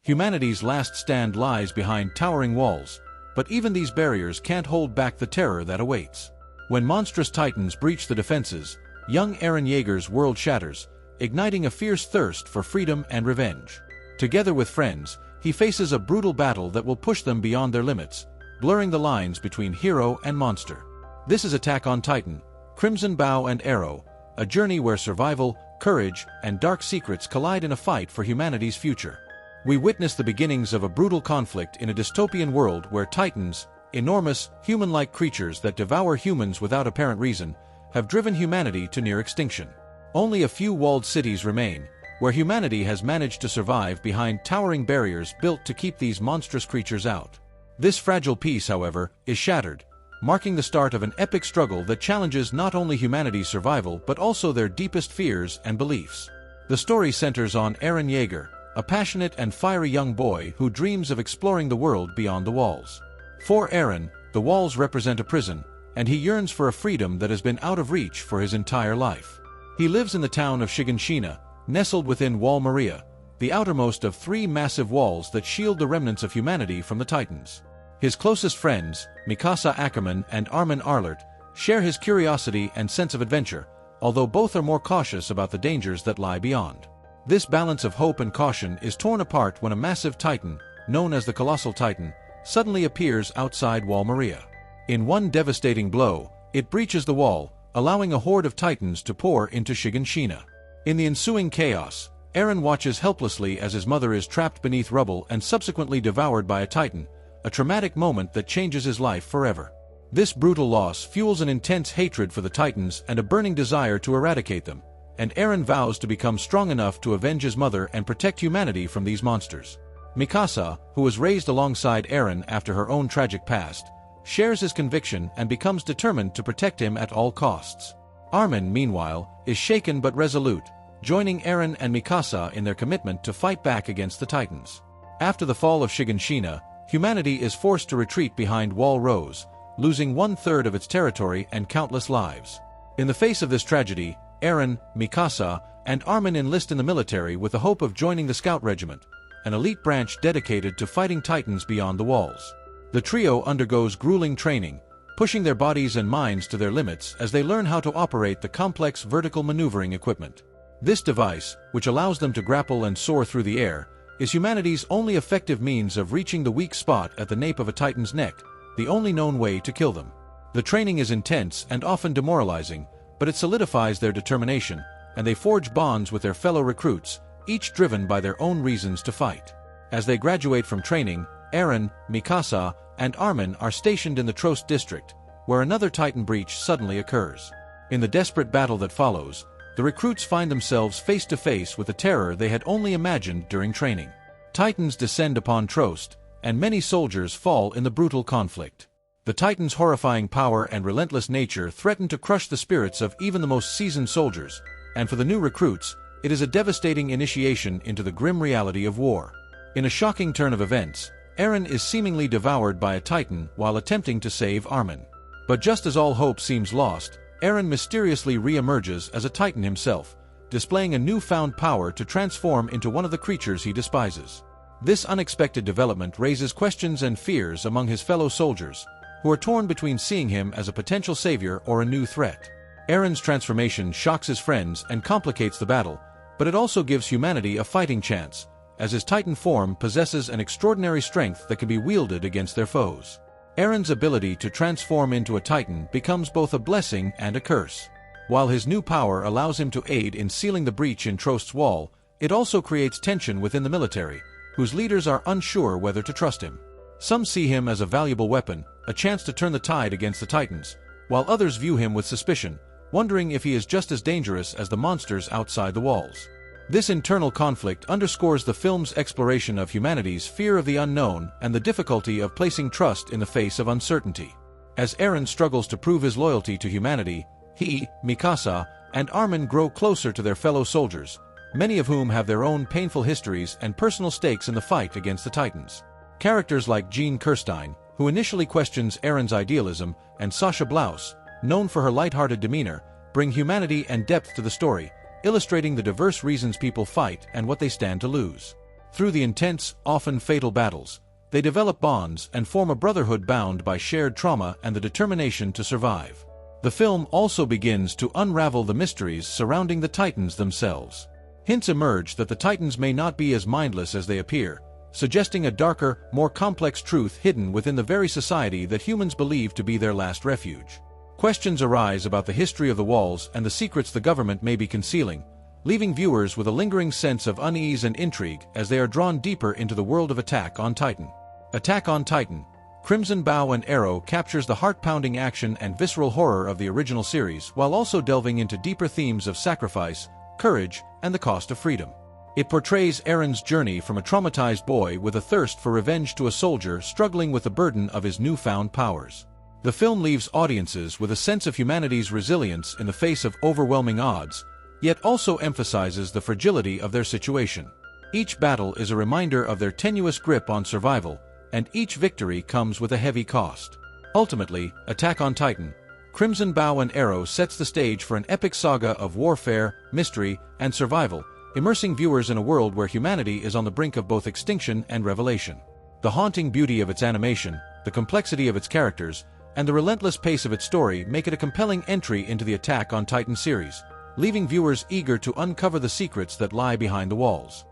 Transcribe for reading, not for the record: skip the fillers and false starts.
Humanity's last stand lies behind towering walls, but even these barriers can't hold back the terror that awaits. When monstrous titans breach the defenses, young Eren Yeager's world shatters, igniting a fierce thirst for freedom and revenge. Together with friends, he faces a brutal battle that will push them beyond their limits, blurring the lines between hero and monster. This is Attack on Titan, Crimson Bow and Arrow, a journey where survival, courage, and dark secrets collide in a fight for humanity's future. We witness the beginnings of a brutal conflict in a dystopian world where titans, enormous, human-like creatures that devour humans without apparent reason, have driven humanity to near extinction. Only a few walled cities remain, where humanity has managed to survive behind towering barriers built to keep these monstrous creatures out. This fragile peace, however, is shattered, marking the start of an epic struggle that challenges not only humanity's survival but also their deepest fears and beliefs. The story centers on Eren Yeager, a passionate and fiery young boy who dreams of exploring the world beyond the walls. For Eren, the walls represent a prison, and he yearns for a freedom that has been out of reach for his entire life. He lives in the town of Shiganshina, nestled within Wall Maria, the outermost of 3 massive walls that shield the remnants of humanity from the Titans. His closest friends, Mikasa Ackerman and Armin Arlert, share his curiosity and sense of adventure, although both are more cautious about the dangers that lie beyond. This balance of hope and caution is torn apart when a massive titan, known as the Colossal Titan, suddenly appears outside Wall Maria. In one devastating blow, it breaches the wall, allowing a horde of titans to pour into Shiganshina. In the ensuing chaos, Eren watches helplessly as his mother is trapped beneath rubble and subsequently devoured by a titan, a traumatic moment that changes his life forever. This brutal loss fuels an intense hatred for the titans and a burning desire to eradicate them, and Eren vows to become strong enough to avenge his mother and protect humanity from these monsters. Mikasa, who was raised alongside Eren after her own tragic past, shares his conviction and becomes determined to protect him at all costs. Armin, meanwhile, is shaken but resolute, joining Eren and Mikasa in their commitment to fight back against the Titans. After the fall of Shiganshina, humanity is forced to retreat behind Wall Rose, losing 1/3 of its territory and countless lives. In the face of this tragedy, Eren, Mikasa, and Armin enlist in the military with the hope of joining the Scout Regiment, an elite branch dedicated to fighting Titans beyond the walls. The trio undergoes grueling training, pushing their bodies and minds to their limits as they learn how to operate the complex vertical maneuvering equipment. This device, which allows them to grapple and soar through the air, is humanity's only effective means of reaching the weak spot at the nape of a Titan's neck, the only known way to kill them. The training is intense and often demoralizing, but it solidifies their determination, and they forge bonds with their fellow recruits, each driven by their own reasons to fight. As they graduate from training, Eren, Mikasa, and Armin are stationed in the Trost district, where another Titan breach suddenly occurs. In the desperate battle that follows, the recruits find themselves face to face with a terror they had only imagined during training. Titans descend upon Trost, and many soldiers fall in the brutal conflict. The Titans' horrifying power and relentless nature threaten to crush the spirits of even the most seasoned soldiers, and for the new recruits, it is a devastating initiation into the grim reality of war. In a shocking turn of events, Eren is seemingly devoured by a Titan while attempting to save Armin. But just as all hope seems lost, Eren mysteriously re-emerges as a Titan himself, displaying a newfound power to transform into one of the creatures he despises. This unexpected development raises questions and fears among his fellow soldiers, who are torn between seeing him as a potential savior or a new threat. Eren's transformation shocks his friends and complicates the battle, but it also gives humanity a fighting chance, as his Titan form possesses an extraordinary strength that can be wielded against their foes. Eren's ability to transform into a Titan becomes both a blessing and a curse. While his new power allows him to aid in sealing the breach in Trost's wall, it also creates tension within the military, whose leaders are unsure whether to trust him. Some see him as a valuable weapon, a chance to turn the tide against the Titans, while others view him with suspicion, wondering if he is just as dangerous as the monsters outside the walls. This internal conflict underscores the film's exploration of humanity's fear of the unknown and the difficulty of placing trust in the face of uncertainty. As Eren struggles to prove his loyalty to humanity, he, Mikasa, and Armin grow closer to their fellow soldiers, many of whom have their own painful histories and personal stakes in the fight against the Titans. Characters like Jean Kirstein, who initially questions Eren's idealism, and Sasha Blouse, known for her lighthearted demeanor, bring humanity and depth to the story, illustrating the diverse reasons people fight and what they stand to lose. Through the intense, often fatal battles, they develop bonds and form a brotherhood bound by shared trauma and the determination to survive. The film also begins to unravel the mysteries surrounding the Titans themselves. Hints emerge that the Titans may not be as mindless as they appear, suggesting a darker, more complex truth hidden within the very society that humans believe to be their last refuge. Questions arise about the history of the walls and the secrets the government may be concealing, leaving viewers with a lingering sense of unease and intrigue as they are drawn deeper into the world of Attack on Titan. Attack on Titan, Crimson Bow and Arrow captures the heart-pounding action and visceral horror of the original series while also delving into deeper themes of sacrifice, courage, and the cost of freedom. It portrays Eren's journey from a traumatized boy with a thirst for revenge to a soldier struggling with the burden of his newfound powers. The film leaves audiences with a sense of humanity's resilience in the face of overwhelming odds, yet also emphasizes the fragility of their situation. Each battle is a reminder of their tenuous grip on survival, and each victory comes with a heavy cost. Ultimately, Attack on Titan, Crimson Bow and Arrow sets the stage for an epic saga of warfare, mystery, and survival, immersing viewers in a world where humanity is on the brink of both extinction and revelation. The haunting beauty of its animation, the complexity of its characters, and the relentless pace of its story make it a compelling entry into the Attack on Titan series, leaving viewers eager to uncover the secrets that lie behind the walls.